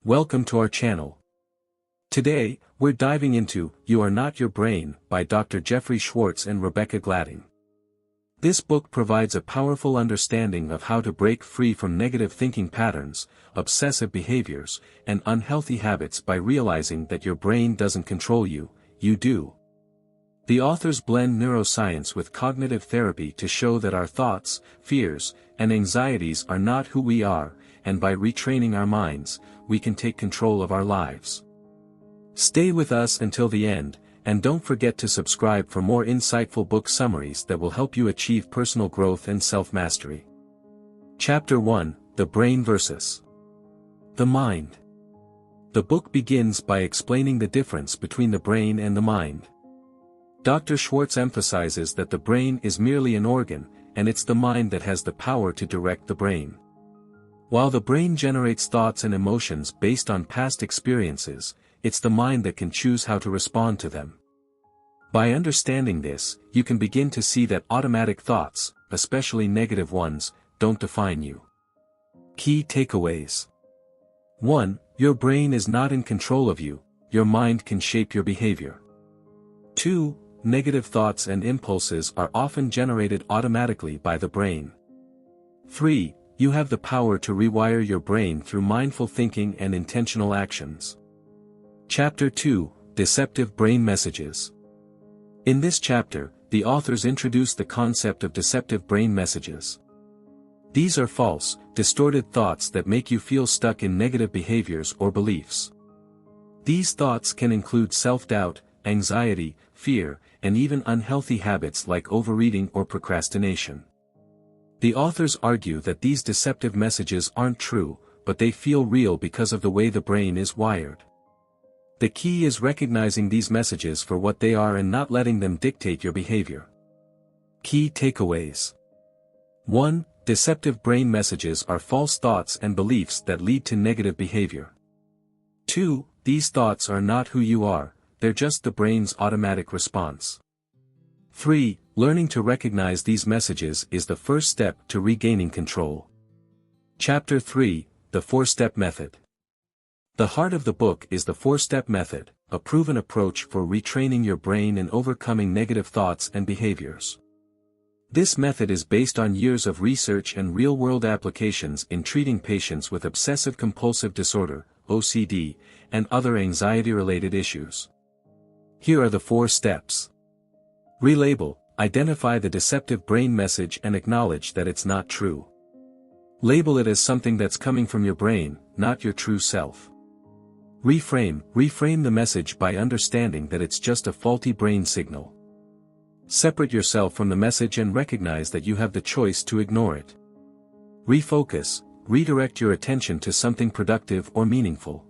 Welcome to our channel. Today, we're diving into You Are Not Your Brain by Dr. Jeffrey Schwartz and Rebecca Gladding. This book provides a powerful understanding of how to break free from negative thinking patterns, obsessive behaviors, and unhealthy habits by realizing that your brain doesn't control you, you do. The authors blend neuroscience with cognitive therapy to show that our thoughts, fears, and anxieties are not who we are, and by retraining our minds, we can take control of our lives. Stay with us until the end, and don't forget to subscribe for more insightful book summaries that will help you achieve personal growth and self-mastery. Chapter 1, The Brain vs. the Mind. The book begins by explaining the difference between the brain and the mind. Dr. Schwartz emphasizes that the brain is merely an organ, and it's the mind that has the power to direct the brain. While the brain generates thoughts and emotions based on past experiences, it's the mind that can choose how to respond to them. By understanding this, you can begin to see that automatic thoughts, especially negative ones, don't define you. Key takeaways. 1. Your brain is not in control of you, your mind can shape your behavior. 2. Negative thoughts and impulses are often generated automatically by the brain. 3. You have the power to rewire your brain through mindful thinking and intentional actions. Chapter 2, Deceptive Brain Messages. In this chapter, the authors introduce the concept of deceptive brain messages. These are false, distorted thoughts that make you feel stuck in negative behaviors or beliefs. These thoughts can include self-doubt, anxiety, fear, and even unhealthy habits like overeating or procrastination. The authors argue that these deceptive messages aren't true, but they feel real because of the way the brain is wired. The key is recognizing these messages for what they are and not letting them dictate your behavior. Key takeaways. 1. Deceptive brain messages are false thoughts and beliefs that lead to negative behavior. 2. These thoughts are not who you are, they're just the brain's automatic response. 3. Learning to recognize these messages is the first step to regaining control. Chapter 3, The 4-Step Method. The heart of the book is the 4-step method, a proven approach for retraining your brain and overcoming negative thoughts and behaviors. This method is based on years of research and real-world applications in treating patients with obsessive-compulsive disorder, OCD, and other anxiety-related issues. Here are the 4 steps. Relabel. Identify the deceptive brain message and acknowledge that it's not true. Label it as something that's coming from your brain, not your true self. Reframe. Reframe the message by understanding that it's just a faulty brain signal. Separate yourself from the message and recognize that you have the choice to ignore it. Refocus. Redirect your attention to something productive or meaningful.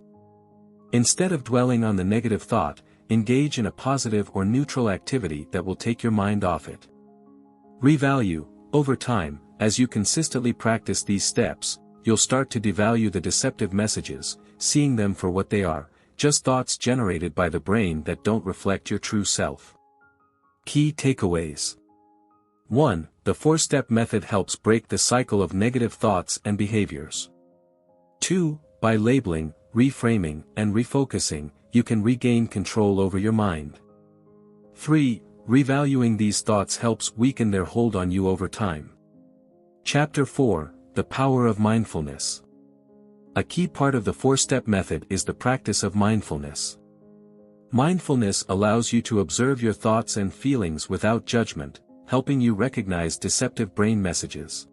Instead of dwelling on the negative thought, engage in a positive or neutral activity that will take your mind off it. Revalue. Over time, as you consistently practice these steps, you'll start to devalue the deceptive messages, seeing them for what they are, just thoughts generated by the brain that don't reflect your true self. Key takeaways. 1. The 4-step method helps break the cycle of negative thoughts and behaviors. 2. By labeling, reframing, and refocusing, you can regain control over your mind. 3. Revaluing these thoughts helps weaken their hold on you over time. Chapter 4, The Power of Mindfulness. A key part of the 4-step method is the practice of mindfulness. Mindfulness allows you to observe your thoughts and feelings without judgment, helping you recognize deceptive brain messages.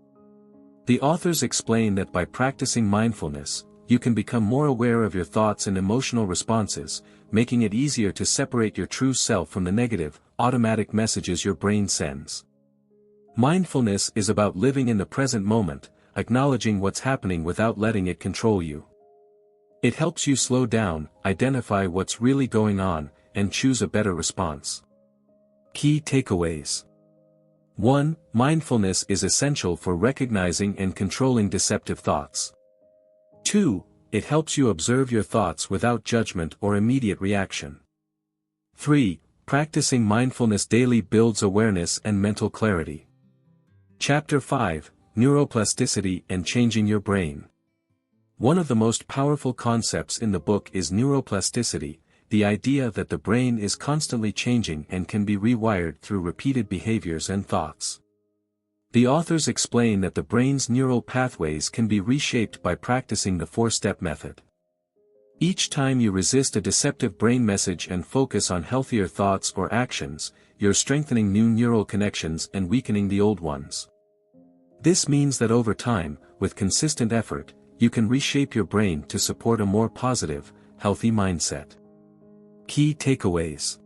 The authors explain that by practicing mindfulness, you can become more aware of your thoughts and emotional responses, making it easier to separate your true self from the negative, automatic messages your brain sends. Mindfulness is about living in the present moment, acknowledging what's happening without letting it control you. It helps you slow down, identify what's really going on, and choose a better response. Key takeaways. 1. Mindfulness is essential for recognizing and controlling deceptive thoughts. 2. It helps you observe your thoughts without judgment or immediate reaction. 3. Practicing mindfulness daily builds awareness and mental clarity. Chapter 5, Neuroplasticity and Changing Your Brain. One of the most powerful concepts in the book is neuroplasticity, the idea that the brain is constantly changing and can be rewired through repeated behaviors and thoughts. The authors explain that the brain's neural pathways can be reshaped by practicing the four-step method. Each time you resist a deceptive brain message and focus on healthier thoughts or actions, you're strengthening new neural connections and weakening the old ones. This means that over time, with consistent effort, you can reshape your brain to support a more positive, healthy mindset. Key takeaways.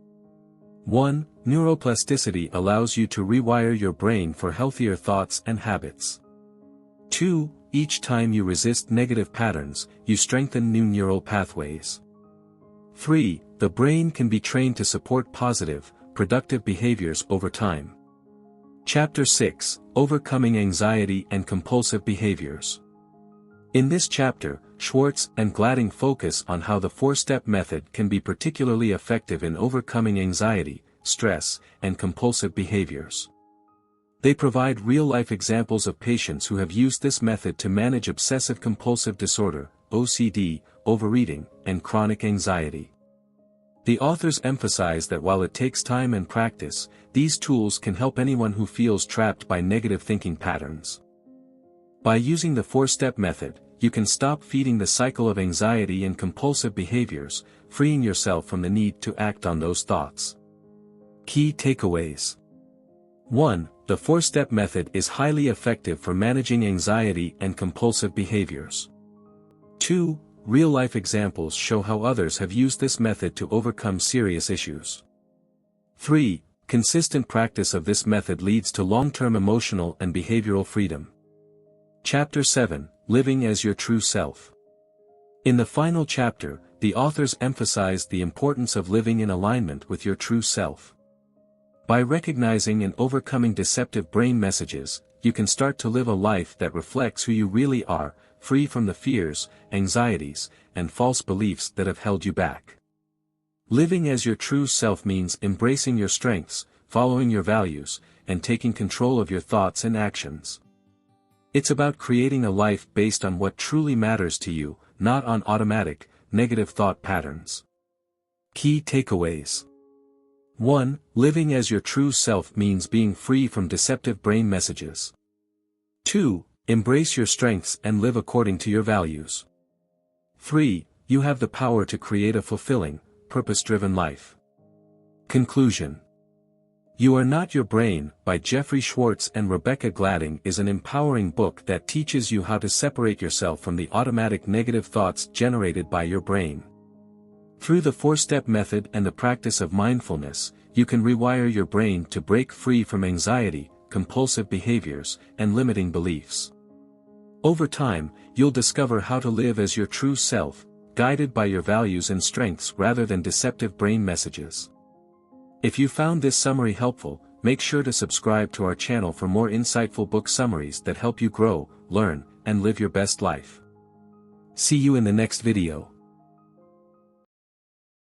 1. Neuroplasticity allows you to rewire your brain for healthier thoughts and habits. 2. Each time you resist negative patterns, you strengthen new neural pathways. 3. The brain can be trained to support positive, productive behaviors over time. Chapter 6. Overcoming Anxiety and Compulsive Behaviors. In this chapter, Schwartz and Glading focus on how the four-step method can be particularly effective in overcoming anxiety, stress, and compulsive behaviors. They provide real-life examples of patients who have used this method to manage obsessive-compulsive disorder, OCD, overeating, and chronic anxiety. The authors emphasize that while it takes time and practice, these tools can help anyone who feels trapped by negative thinking patterns. By using the four-step method, you can stop feeding the cycle of anxiety and compulsive behaviors, freeing yourself from the need to act on those thoughts. Key takeaways. 1. The four-step method is highly effective for managing anxiety and compulsive behaviors. 2. Real-life examples show how others have used this method to overcome serious issues. 3. Consistent practice of this method leads to long-term emotional and behavioral freedom. Chapter 7. Living as Your True Self. In the final chapter, the authors emphasize the importance of living in alignment with your true self. By recognizing and overcoming deceptive brain messages, you can start to live a life that reflects who you really are, free from the fears, anxieties, and false beliefs that have held you back. Living as your true self means embracing your strengths, following your values, and taking control of your thoughts and actions. It's about creating a life based on what truly matters to you, not on automatic, negative thought patterns. Key takeaways. 1. Living as your true self means being free from deceptive brain messages. 2. Embrace your strengths and live according to your values. 3. You have the power to create a fulfilling, purpose-driven life. Conclusion. You Are Not Your Brain, by Jeffrey Schwartz and Rebecca Glading is an empowering book that teaches you how to separate yourself from the automatic negative thoughts generated by your brain. Through the four-step method and the practice of mindfulness, you can rewire your brain to break free from anxiety, compulsive behaviors, and limiting beliefs. Over time, you'll discover how to live as your true self, guided by your values and strengths rather than deceptive brain messages. If you found this summary helpful, make sure to subscribe to our channel for more insightful book summaries that help you grow, learn, and live your best life. See you in the next video.